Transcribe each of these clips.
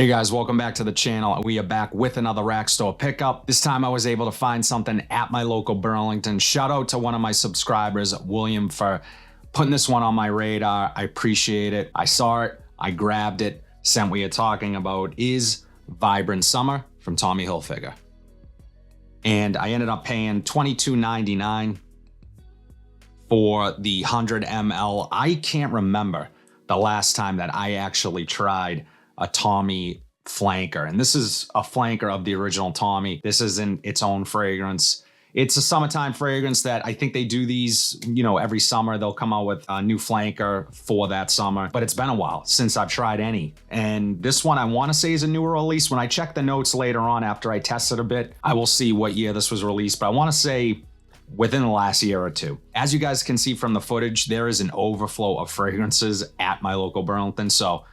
Hey guys, welcome back to the channel. We are back with another rack store pickup. This time I was able to find something at my local Burlington. Shout out to one of my subscribers, William, for putting this one on my radar. I appreciate it. I saw it, I grabbed it. Scent we are talking about is Vibrant Summer from Tommy Hilfiger. And I ended up paying $22.99 for the 100 ml. I can't remember the last time that I actually tried a Tommy flanker. And this is a flanker of the original Tommy. This is in its own fragrance. It's a summertime fragrance that I think they do these, every summer they'll come out with a new flanker for that summer. But it's been a while since I've tried any. And this one I want to say is a newer release. When I check the notes later on after I tested a bit, I will see what year this was released. But I want to say within the last year or two. As you guys can see from the footage, there is an overflow of fragrances at my local Burlington. So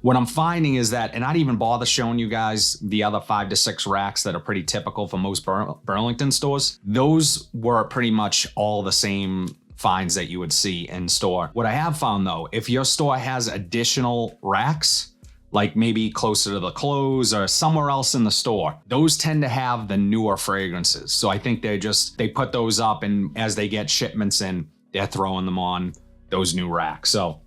what I'm finding is that, and I didn't even bother showing you guys the other 5 to 6 racks that are pretty typical for most Burlington stores. Those were pretty much all the same finds that you would see in store. What I have found though, if your store has additional racks, like maybe closer to the clothes or somewhere else in the store, those tend to have the newer fragrances. So I think they put those up, and as they get shipments in, they're throwing them on those new racks. So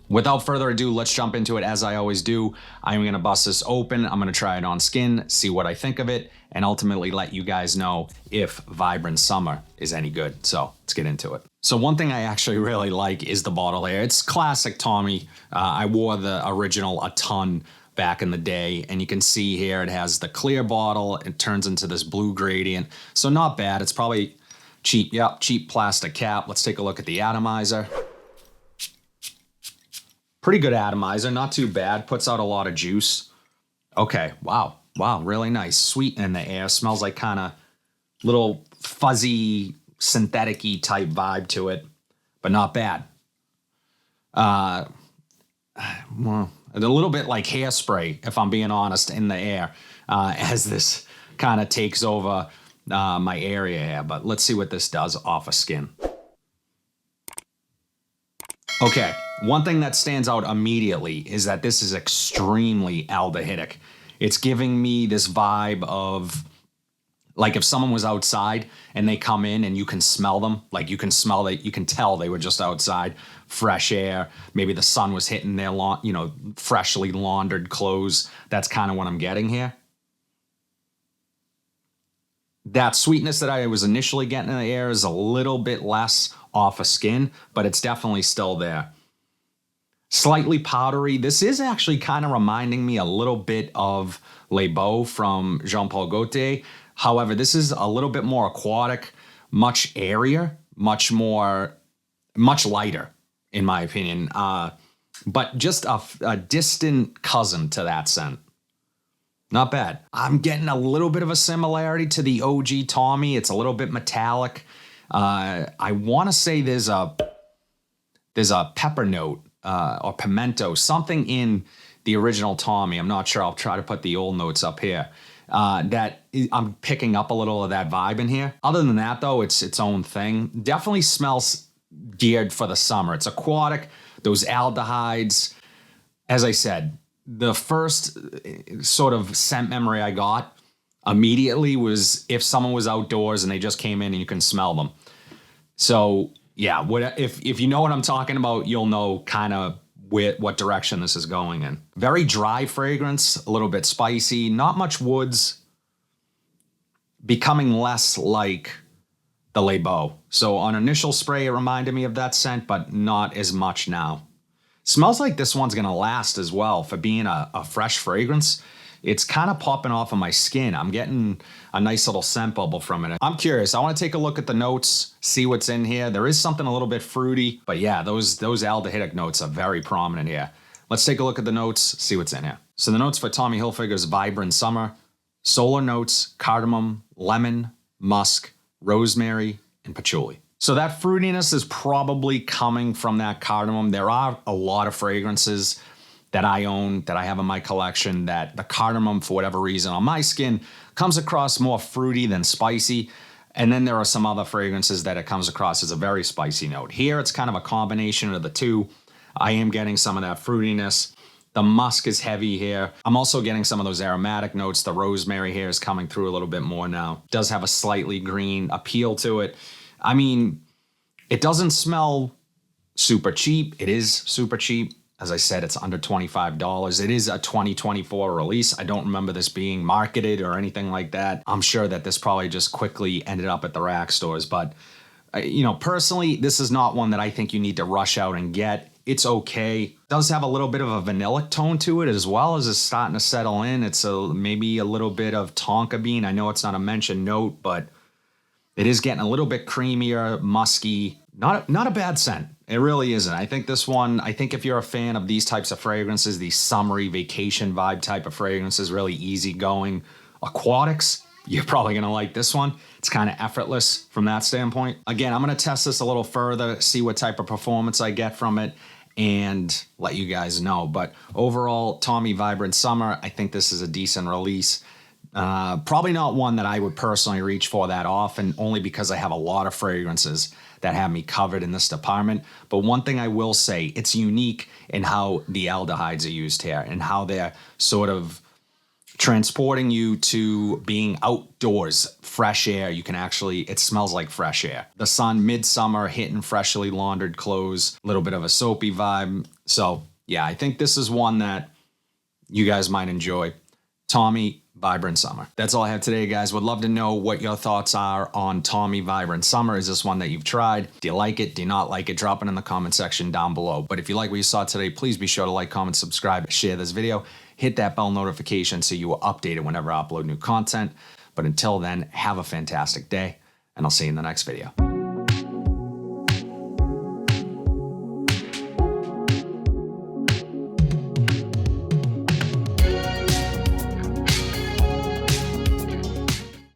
without further ado, let's jump into it. As I always do, I'm gonna bust this open. I'm gonna try it on skin, see what I think of it, and ultimately let you guys know if Vibrant Summer is any good. So let's get into it. So one thing I actually really like is the bottle here. It's classic Tommy. I wore the original a ton back in the day, and you can see here it has the clear bottle. It turns into this blue gradient. So not bad. It's probably cheap. Yep, cheap plastic cap. Let's take a look at the atomizer. Pretty good atomizer, not too bad. Puts out a lot of juice. Okay, wow, really nice. Sweet in the air. Smells like kind of little fuzzy, synthetic-y type vibe to it, but not bad. Well, a little bit like hairspray, if I'm being honest, in the air, as this kind of takes over my area here. But let's see what this does off of skin. Okay, one thing that stands out immediately is that this is extremely aldehydic. It's giving me this vibe of, like, if someone was outside and they come in and you can smell them, like you can smell that, you can tell they were just outside, fresh air, maybe the sun was hitting their freshly laundered clothes. That's kind of what I'm getting here. That sweetness that I was initially getting in the air is a little bit less off of skin, but it's definitely still there. Slightly powdery. This is actually kind of reminding me a little bit of Beau from Jean Paul Gaultier. However, this is a little bit more aquatic, much airier, much lighter, in my opinion. But just a distant cousin to that scent. Not bad. I'm getting a little bit of a similarity to the OG Tommy. It's a little bit metallic. I want to say there's a pepper note or pimento, something in the original Tommy. I'm not sure. I'll try to put the old notes up here. That I'm picking up a little of that vibe in here. Other than that, though, it's its own thing. Definitely smells geared for the summer. It's aquatic. Those aldehydes, as I said, the first sort of scent memory I got immediately was if someone was outdoors and they just came in and you can smell them. So yeah, if you know what I'm talking about, you'll know kind of what direction this is going in. Very dry fragrance, a little bit spicy, not much woods, becoming less like the Beau. So on initial spray, it reminded me of that scent, but not as much now. Smells like this one's gonna last as well for being a fresh fragrance. It's kind of popping off of my skin. I'm getting a nice little scent bubble from it. I'm curious. I want to take a look at the notes, see what's in here. There is something a little bit fruity, but yeah, those aldehydic notes are very prominent here. Let's take a look at the notes, see what's in here. So the notes for Tommy Hilfiger's Vibrant Summer: solar notes, cardamom, lemon, musk, rosemary, and patchouli. So that fruitiness is probably coming from that cardamom. There are a lot of fragrances that I own, that I have in my collection, that the cardamom, for whatever reason, on my skin comes across more fruity than spicy. And then there are some other fragrances that it comes across as a very spicy note. Here, it's kind of a combination of the two. I am getting some of that fruitiness. The musk is heavy here. I'm also getting some of those aromatic notes. The rosemary here is coming through a little bit more now. It does have a slightly green appeal to it. I mean, it doesn't smell super cheap. It is super cheap. As I said, it's under $25. It is a 2024 release. I don't remember this being marketed or anything like that. I'm sure that this probably just quickly ended up at the rack stores. But, personally, this is not one that I think you need to rush out and get. It's okay. It does have a little bit of a vanilla tone to it as well as it's starting to settle in. It's maybe a little bit of tonka bean. I know it's not a mentioned note, but it is getting a little bit creamier, musky. Not a bad scent. It really isn't. I think this one, if you're a fan of these types of fragrances, these summery vacation vibe type of fragrances, really easygoing aquatics, you're probably going to like this one. It's kind of effortless from that standpoint. Again, I'm going to test this a little further, see what type of performance I get from it, and let you guys know. But overall, Tommy Vibrant Summer, I think this is a decent release. Probably not one that I would personally reach for that often, only because I have a lot of fragrances that have me covered in this department. But one thing I will say, it's unique in how the aldehydes are used here and how they're sort of transporting you to being outdoors, fresh air. It smells like fresh air. The sun, midsummer, hitting freshly laundered clothes, a little bit of a soapy vibe. So yeah, I think this is one that you guys might enjoy. Tommy Vibrant Summer. That's all I have today, guys. Would love to know what your thoughts are on Tommy Vibrant Summer. Is this one that you've tried? Do you like it? Do you not like it? Drop it in the comment section down below. But if you like what you saw today, please be sure to like, comment, subscribe, share this video. Hit that bell notification so you will update it whenever I upload new content. But until then, have a fantastic day, and I'll see you in the next video.